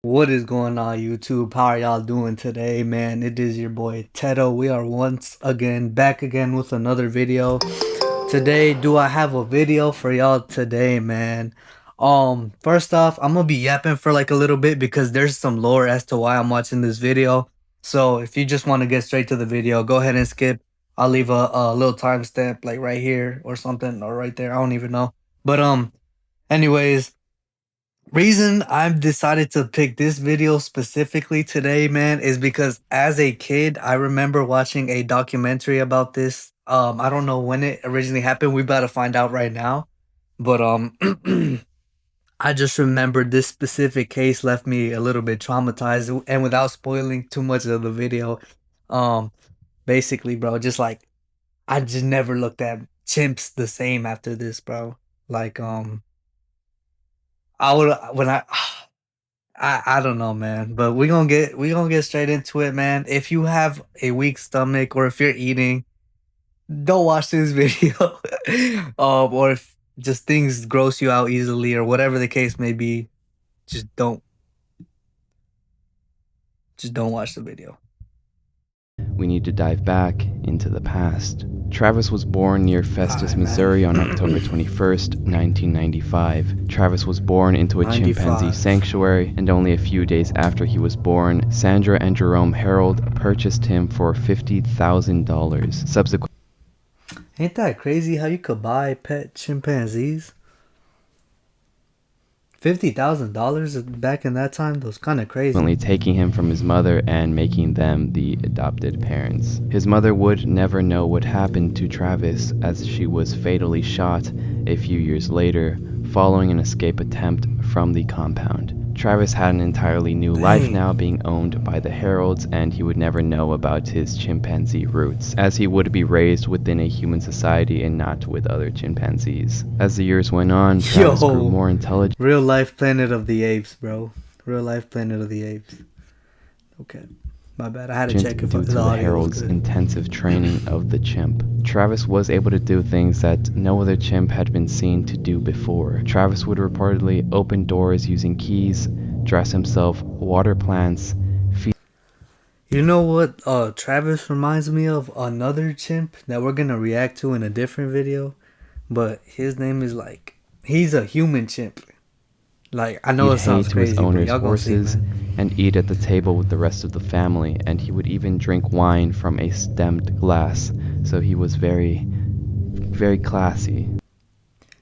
What is going on, YouTube? How are y'all doing today, man? It is your boy Tedo. We are once again back again with another video. Today, do I have a video for y'all today, man? First off, I'm gonna be yapping for like a little bit because there's some lore as to why I'm watching this video. So if you just want to get straight to the video, go ahead and skip. I'll leave a little timestamp like right here or something or right there. I don't even know. But anyways. Reason I've decided to pick this video specifically today, man, is because as a kid, I remember watching a documentary about this. I don't know when it originally happened. We about to find out right now. But I just remembered this specific case left me a little bit traumatized. And without spoiling too much of the video, um, basically, bro, just like I just never looked at chimps the same after this, bro. Like, I would when I don't know, man, but we gonna get straight into it, man. If you have a weak stomach or if you're eating, don't watch this video. Or if just things gross you out easily or whatever the case may be, just don't just don't watch the video. We need to dive back into the past. Travis was born near Festus, Alright, Missouri on October man. 21st, 1995. Travis was born into a chimpanzee 95. sanctuary, and only a few days after he was born, Sandra and Jerome Harold purchased him for $50,000. Subsequently, Ain't that crazy how you could buy pet chimpanzees? $50,000 back in that time? That was kind of crazy. taking him from his mother and making them the adopted parents. His mother would never know what happened to Travis, as she was fatally shot a few years later following an escape attempt from the compound. Travis had an entirely new life now, Dang. being owned by the Heralds, and he would never know about his chimpanzee roots, as he would be raised within a human society and not with other chimpanzees. As the years went on, Travis grew Yo. more intelligent Real life Planet of the Apes, bro. Real life Planet of the Apes. Okay. My bad. I had to check if due the to the audio was Herald's good. intensive training of the chimp. Travis was able to do things that no other chimp had been seen to do before. Travis would reportedly open doors using keys, dress himself, water plants, feed You know what Travis reminds me of? Another chimp that we're gonna react to in a different video. But his name is like he's a human chimp. Like I know it hay sounds to his crazy, but owner's y'all gonna see, horses, man. and eat at the table with the rest of the family, and he would even drink wine from a stemmed glass, so he was very, very classy.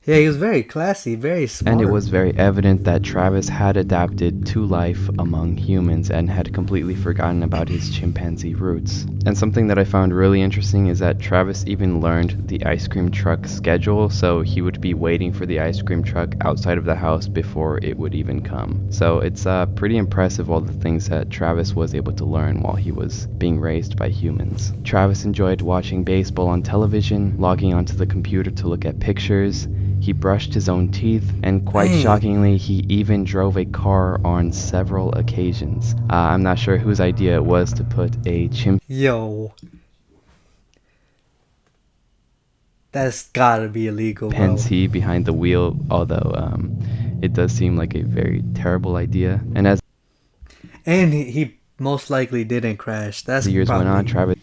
Yeah, he was very classy, very And it smart. was very evident that Travis had adapted to life among humans and had completely forgotten about his chimpanzee roots. And something that I found really interesting is that Travis even learned the ice cream truck schedule, so he would be waiting for the ice cream truck outside of the house before it would even come. So it's pretty impressive all the things that Travis was able to learn while he was being raised by humans. Travis enjoyed watching baseball on television, logging onto the computer to look at pictures. He brushed his own teeth, and quite Dang. shockingly, he even drove a car on several occasions. I'm not sure whose idea it was to put a Yo, that's gotta be illegal, bro. chimpanzee behind the wheel, although it does seem like a very terrible idea. And as And he most likely didn't crash. That's the years went on, probably. Travis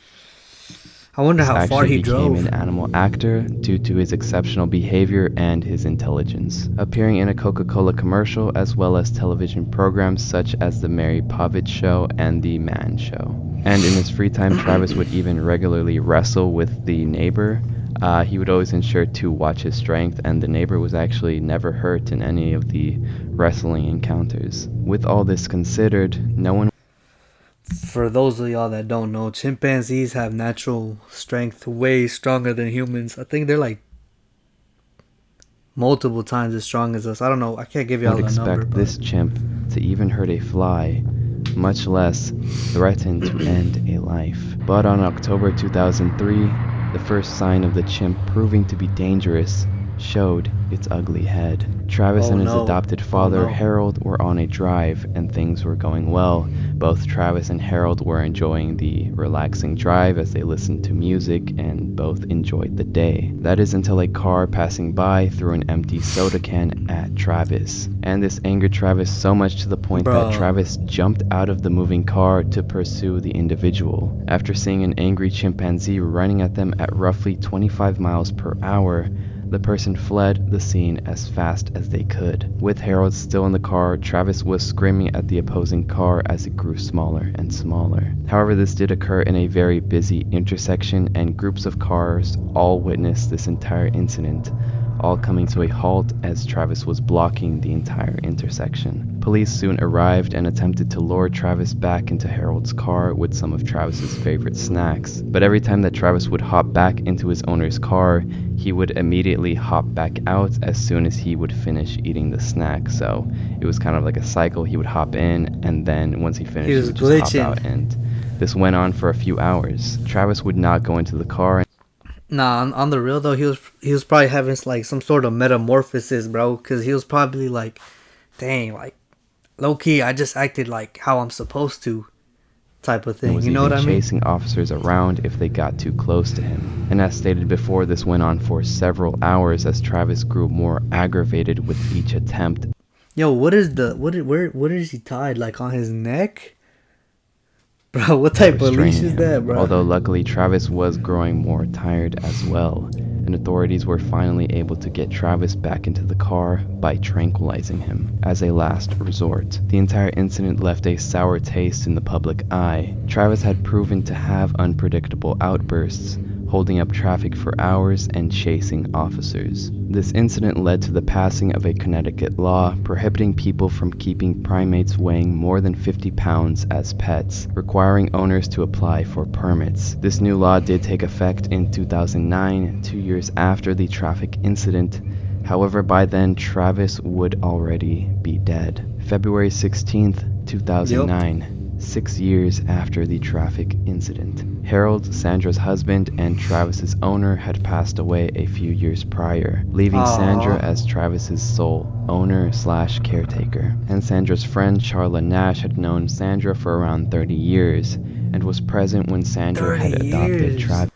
I wonder how far actually he became drove. an animal actor due to his exceptional behavior and his intelligence, appearing in a Coca-Cola commercial as well as television programs such as The Mary Povich Show and The Man Show. And in his free time, Travis would even regularly wrestle with the neighbor. He would always ensure to watch his strength, and the neighbor was actually never hurt in any of the wrestling encounters. With all this considered, no one For those of y'all that don't know, chimpanzees have natural strength way stronger than humans. I think they're like multiple times as strong as us. I don't know. I can't give would y'all a number, expect but this chimp to even hurt a fly, much less threaten to end a life. But on October 2003, the first sign of the chimp proving to be dangerous showed its ugly head. Travis Oh and his no. adopted Oh father, no. Harold, were on a drive and things were going well. Both Travis and Harold were enjoying the relaxing drive as they listened to music and both enjoyed the day. That is until a car passing by threw an empty soda can at Travis. And this angered Travis so much to the point that Bro. Travis jumped out of the moving car to pursue the individual. After seeing an angry chimpanzee running at them at roughly 25 miles per hour, the person fled the scene as fast as they could. With Harold still in the car, Travis was screaming at the opposing car as it grew smaller and smaller. However, this did occur in a very busy intersection, and groups of cars all witnessed this entire incident, all coming to a halt as Travis was blocking the entire intersection. Police soon arrived and attempted to lure Travis back into Harold's car with some of Travis's favorite snacks, but every time that Travis would hop back into his owner's car, he would immediately hop back out as soon as he would finish eating the snack. So it was kind of like a cycle. He would hop in, and then once he He finished, he was would just hop glitching. out. And this went on for a few hours. Travis would not go into the car. Nah, on the real though, he was probably having like some sort of metamorphosis, bro. Cause he was probably like, dang, like low key, I just acted like how I'm supposed to, type of And thing. was You know what even I mean? chasing officers around if they got too close to him. And as stated before, this went on for several hours as Travis grew more aggravated with each attempt. Yo, what is the what is he tied like on his neck, bro? What type of leash Restraining is that, him. bro? Although luckily Travis was growing more tired as well, and authorities were finally able to get Travis back into the car by tranquilizing him as a last resort. The entire incident left a sour taste in the public eye. Travis had proven to have unpredictable outbursts, holding up traffic for hours and chasing officers. This incident led to the passing of a Connecticut law prohibiting people from keeping primates weighing more than 50 pounds as pets, requiring owners to apply for permits. This new law did take effect in 2009, 2 years after the traffic incident. However, by then, Travis would already be dead. February 16th, Yup. 2009. 6 years after the traffic incident. Harold, Sandra's husband, and Travis's owner had passed away a few years prior, leaving Sandra Aw. as Travis's sole owner/caretaker. And Sandra's friend Charla Nash had known Sandra for around 30 years and was present when Sandra 30 had adopted years. Travis.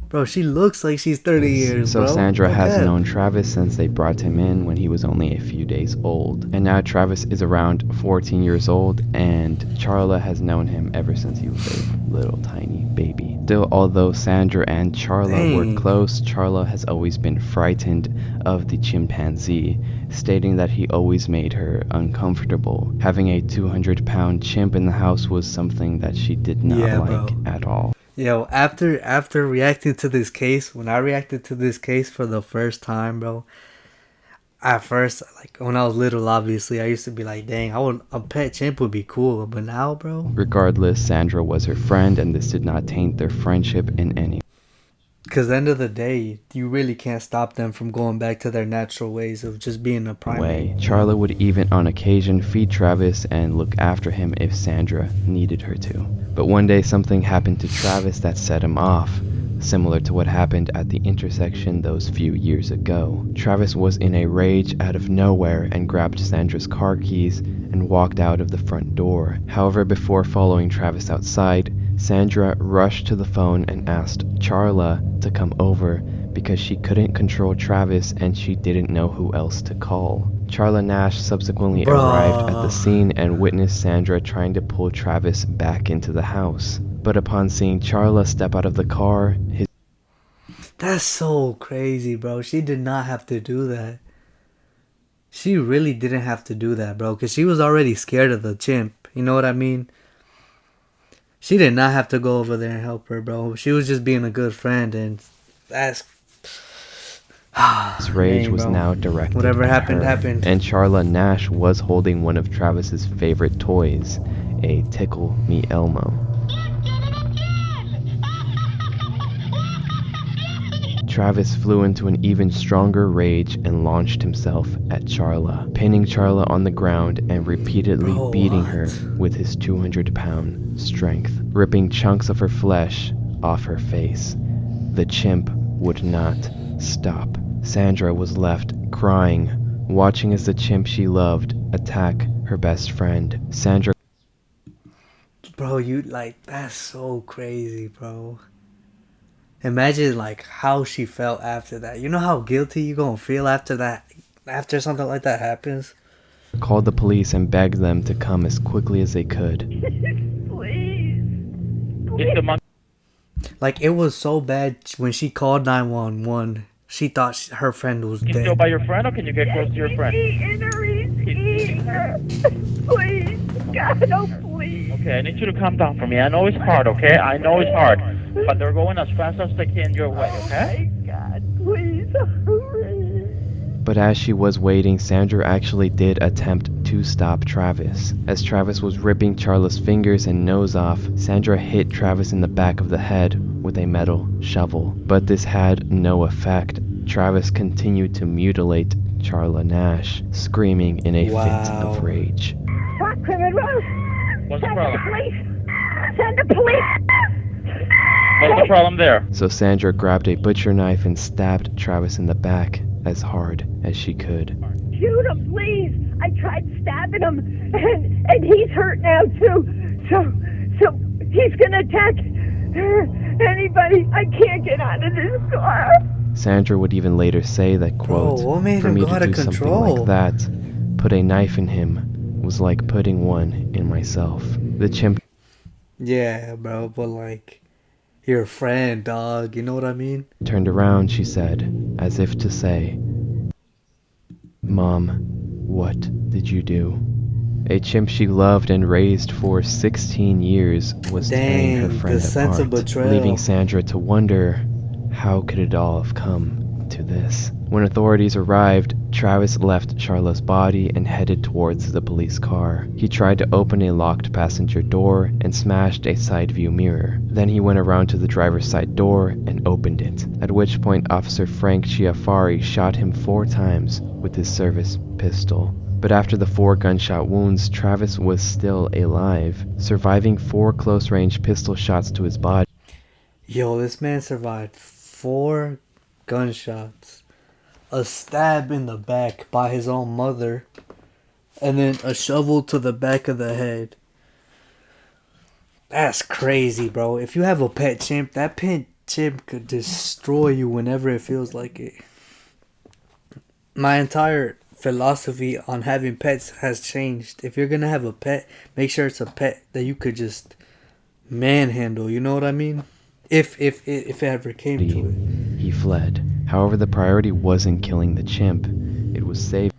Bro, she looks like she's 30 years, So bro. Sandra No has cap. known Travis since they brought him in when he was only a few days old. And now Travis is around 14 years old, and Charla has known him ever since he was a little tiny baby. Still, although Sandra and Charla were Dang. close, Charla has always been frightened of the chimpanzee, stating that he always made her uncomfortable. Having a 200-pound chimp in the house was something that she did not Yeah, like bro. at all. Yo, after reacting to this case, when I reacted to this case for the first time, bro, at first, like when I was little, obviously, I used to be like, dang, a pet chimp would be cool. But now, bro, Regardless, Sandra was her friend, and this did not taint their friendship in any because at the end of the day, you really can't stop them from going back to their natural ways of just being a primate, way. you know? Charla would even on occasion feed Travis and look after him if Sandra needed her to. But one day something happened to Travis that set him off, similar to what happened at the intersection those few years ago. Travis was in a rage out of nowhere and grabbed Sandra's car keys and walked out of the front door. However, before following Travis outside, Sandra rushed to the phone and asked Charla to come over because she couldn't control Travis and she didn't know who else to call. Charla Nash subsequently arrived at the Bro, scene and witnessed Sandra trying to pull Travis back into the house. But upon seeing Charla step out of the car, his that's so crazy, bro. She did not have to do that. She really didn't have to do that, bro, because she was already scared of the chimp. You know what I mean? She did not have to go over there and help her, bro. She was just being a good friend, and that's rage dang, was bro. now directed Whatever at happened, her. happened. And Charla Nash was holding one of Travis's favorite toys, a Tickle Me Elmo. Travis flew into an even stronger rage and launched himself at Charla, pinning Charla on the ground and repeatedly Bro, beating her what? with his 200-pound strength, ripping chunks of her flesh off her face. The chimp would not stop. Sandra was left crying, watching as the chimp she loved attack her best friend. Sandra Bro, that's so crazy, bro. Imagine like how she felt after that. You know how guilty you gonna feel after that, after something like that happens? called the police and begged them to come as quickly as they could. Please. Like, it was so bad when she called 911. She thought her friend was Can you still dead. by your friend, or can you get close to your friend? Please, God, oh please. Okay, I need you to calm down for me. I know it's hard, okay? I know it's hard. But they're going as fast as they can your way, okay? Oh my God, please hurry. But as she was waiting, Sandra actually did attempt to stop Travis. As Travis was ripping Charla's fingers and nose off, Sandra hit Travis in the back of the head with a metal shovel. But this had no effect. Travis continued to mutilate Charla Nash, screaming in a fit of rage. Fuck criminal. What's the Send the problem? police. Send the police. What's the problem there? So Sandra grabbed a butcher knife and stabbed Travis in the back as hard as she could. Shoot him, please. I tried stabbing him, and he's hurt now too. So he's gonna attack anybody. I can't get out of this car. Sandra would even later say that, quote, Bro, what made for him me go to out do of something control? like that, put a knife in him, was like putting one in myself. The chimp Yeah, bro, but like, your friend, dog, you know what I mean? turned around, she said, as if to say, Mom, what did you do? A chimp she loved and raised for 16 years was tearing her Dang, friend the sense of apart, betrayal. leaving Sandra to wonder, how could it all have come to this? When authorities arrived, Travis left Charla's body and headed towards the police car. He tried to open a locked passenger door and smashed a side view mirror. Then he went around to the driver's side door and opened it, at which point Officer Frank Chiafari shot him 4 times with his service pistol. But after the 4 gunshot wounds, Travis was still alive, surviving 4 close-range pistol shots to his body. Yo, this man survived 4 gunshots, a stab in the back by his own mother, and then a shovel to the back of the head. That's crazy, bro. If you have a pet chimp, that pet chimp could destroy you whenever it feels like it. My entire philosophy on having pets has changed. If you're gonna have a pet, make sure it's a pet that you could just manhandle, you know what I mean? If it ever came to it. He fled. However, the priority wasn't killing the chimp. It was saving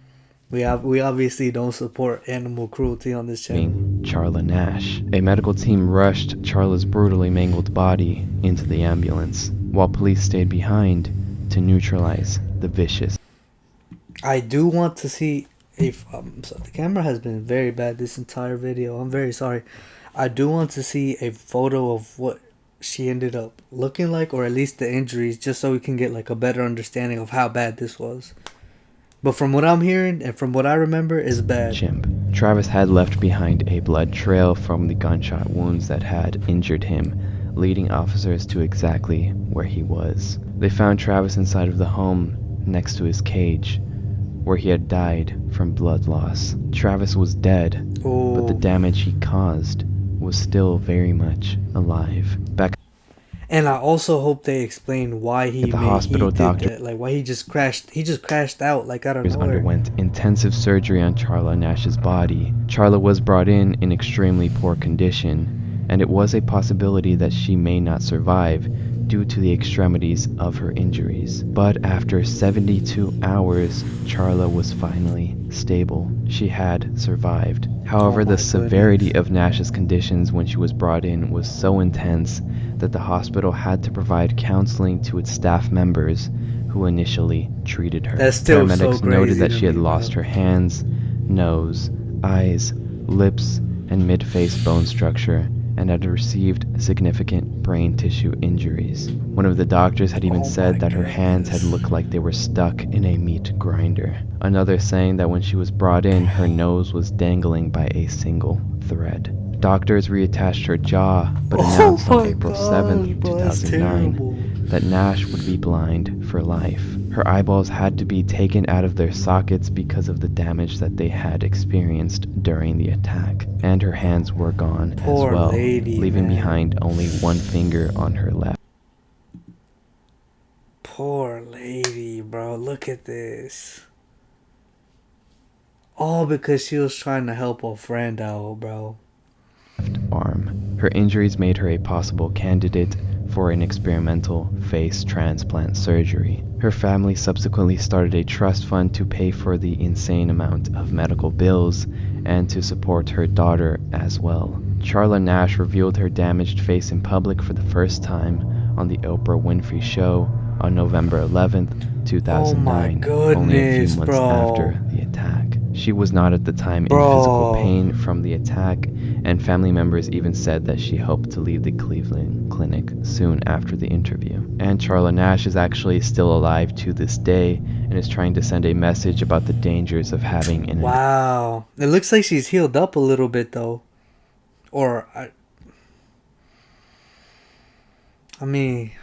We obviously don't support animal cruelty on this channel. Charla Nash. A medical team rushed Charla's brutally mangled body into the ambulance, while police stayed behind to neutralize the vicious. I do want to see if so the camera has been very bad this entire video. I'm very sorry. I do want to see a photo of what she ended up looking like, or at least the injuries, just so we can get like a better understanding of how bad this was. But from what I'm hearing and from what I remember, is bad. Chimp. Travis had left behind a blood trail from the gunshot wounds that had injured him, leading officers to exactly where he was. They found Travis inside of the home next to his cage, where he had died from blood loss. Travis was dead, but the damage he caused was still very much alive. Back And I also hope they explain why he at the hospital, did doctors that. Like why he just crashed out like out of nowhere. underwent intensive surgery on Charla Nash's body. Charla was brought in extremely poor condition, and it was a possibility that she may not survive due to the extremities of her injuries. But after 72 hours, Charla was finally stable. She had survived. However, the severity of Nash's conditions when she was brought in was so intense that the hospital had to provide counseling to its staff members who initially treated her. That's still Paramedics so noted crazy that to she had me, lost bro. her hands, nose, eyes, lips, and mid-face bone structure, and had received significant brain tissue injuries. One of the doctors had even said that her hands had looked like they were stuck in a meat grinder. Another saying that when she was brought in, her nose was dangling by a single thread. Doctors reattached her jaw, but announced on April 7th, 2009, that Nash would be blind for life. Her eyeballs had to be taken out of their sockets because of the damage that they had experienced during the attack, and her hands were gone as Poor well, lady, leaving man. behind only one finger on her left. Poor lady, bro. Look at this. All because she was trying to help a friend out, bro. Arm. Her injuries made her a possible candidate for an experimental face transplant surgery. Her family subsequently started a trust fund to pay for the insane amount of medical bills and to support her daughter as well. Charla Nash revealed her damaged face in public for the first time on the Oprah Winfrey Show on November 11th, 2009, only a few goodness, months bro. after the attack. She was not at the time in Bro. physical pain from the attack, and family members even said that she hoped to leave the Cleveland clinic soon after the interview. And Charla Nash is actually still alive to this day and is trying to send a message about the dangers of having an Wow. It looks like she's healed up a little bit, though. Or, I mean,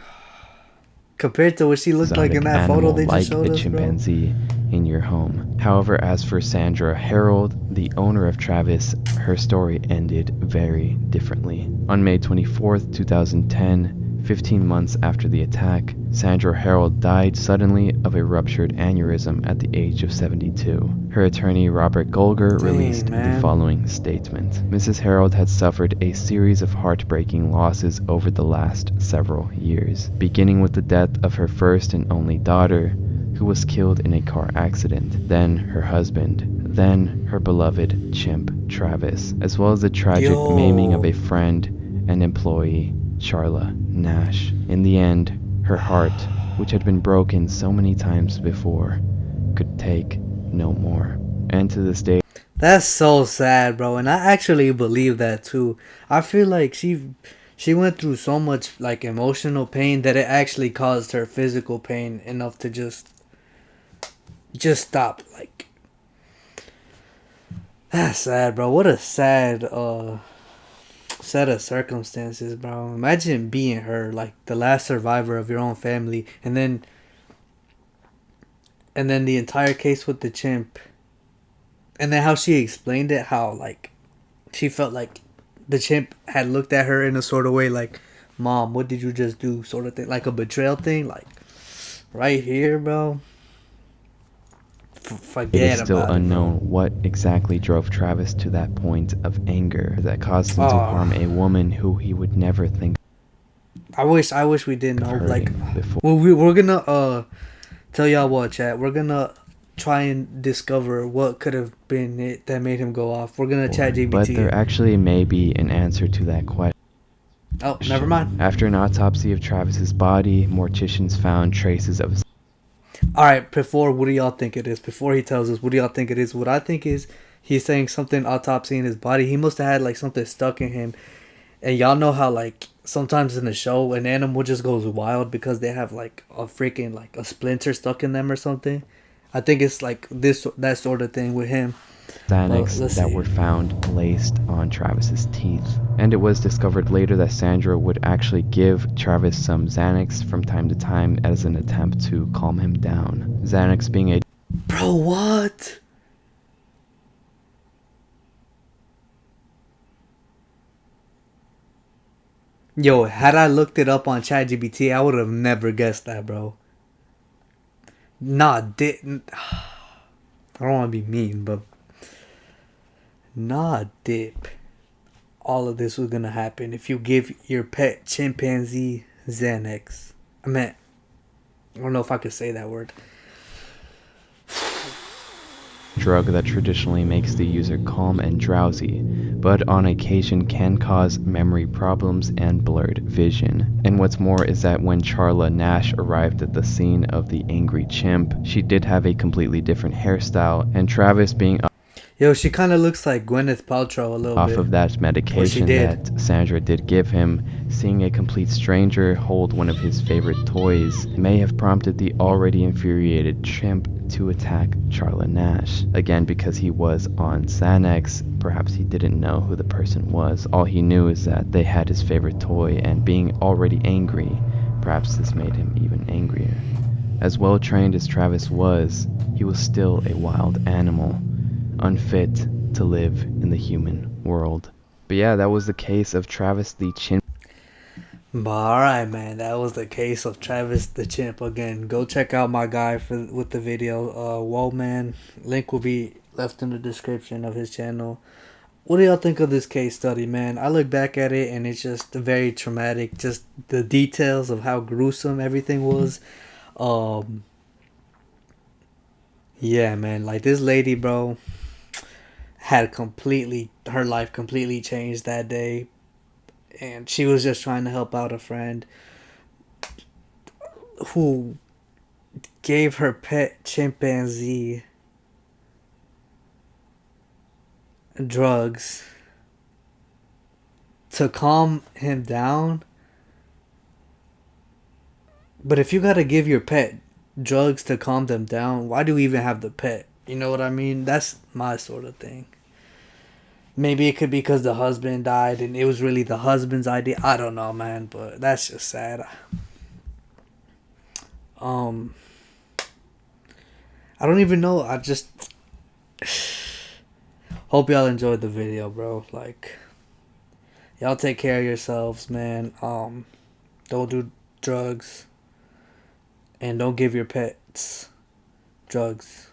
compared to what she looked like in exotic that photo animal they like just showed a us, bro. chimpanzee in your home. However, as for Sandra Harold, the owner of Travis, her story ended very differently. On May 24th, 2010, 15 months after the attack, Sandra Harold died suddenly of a ruptured aneurysm at the age of 72. Her attorney, Robert Golger, released the man. following statement. Mrs. Harold had suffered a series of heartbreaking losses over the last several years, beginning with the death of her first and only daughter, who was killed in a car accident, then her husband, then her beloved chimp, Travis, as well as the tragic maiming of a friend and employee, Charla Nash. In the end, her heart, which had been broken so many times before, could take no more. And to this day, That's so sad, bro. And I actually believe that too. I feel like she went through so much like emotional pain that it actually caused her physical pain enough to just stop. Like, that's sad, bro. What a sad set of circumstances, bro. Imagine being her, like the last survivor of your own family, and then the entire case with the chimp, and then how she explained it, how like she felt like the chimp had looked at her in a sort of way like, "Mom, what did you just do?" sort of thing, like a betrayal thing, like right here, bro. Forget it is still about unknown it, bro. what exactly drove Travis to that point of anger that caused him to harm a woman who he would never think I wish we didn't of know. Like, hurting before. well, we're gonna tell y'all what, chat. We're gonna try and discover what could have been it that made him go off. We're gonna chat But GPT there it. actually may be an answer to that question. Oh, never mind. After an autopsy of Travis's body, morticians found traces of All right, before, what do y'all think it is? Before he tells us, what do y'all think it is? What I think is he's saying something autopsy in his body. He must have had like something stuck in him. And y'all know how like sometimes in the show an animal just goes wild because they have like a freaking like a splinter stuck in them or something. I think it's like that sort of thing with him. Xanax Let's that see. were found placed on Travis's teeth. And it was discovered later that Sandra would actually give Travis some Xanax from time to time as an attempt to calm him down. Xanax being a Bro, what? Yo, had I looked it up on ChatGPT, I would have never guessed that, bro. Nah, didn't. I don't want to be mean, but nah, dip. All of this was gonna happen if you give your pet chimpanzee Xanax. I don't know if I could say that word. drug that traditionally makes the user calm and drowsy, but on occasion can cause memory problems and blurred vision. And what's more is that when Charla Nash arrived at the scene of the angry chimp, she did have a completely different hairstyle, and Travis being Yo, she kind of looks like Gwyneth Paltrow a little off bit. of that medication that Sandra did give him, seeing a complete stranger hold one of his favorite toys may have prompted the already infuriated chimp to attack Charla Nash. Again, because he was on Xanax, perhaps he didn't know who the person was. All he knew is that they had his favorite toy, and being already angry, perhaps this made him even angrier. As well trained as Travis was, he was still a wild animal, unfit to live in the human world. But yeah, that was the case of Travis the chimp. But alright, man, that was the case of Travis the Chimp. Again, go check out my guy with the video. Whoa, man, link will be left in the description of his channel. What do y'all think of this case study, man? I look back at it and it's just very traumatic. Just the details of how gruesome everything was. Um, yeah, man, like this lady, bro, had completely her life completely changed that day, and she was just trying to help out a friend who gave her pet chimpanzee drugs to calm him down. But if you gotta give your pet drugs to calm them down, why do we even have the pet? You know what I mean? That's my sort of thing. Maybe it could be because the husband died and it was really the husband's idea. I don't know, man, but that's just sad. Um, I don't even know. I just hope y'all enjoyed the video, bro. Like, y'all take care of yourselves, man. Don't do drugs and don't give your pets drugs.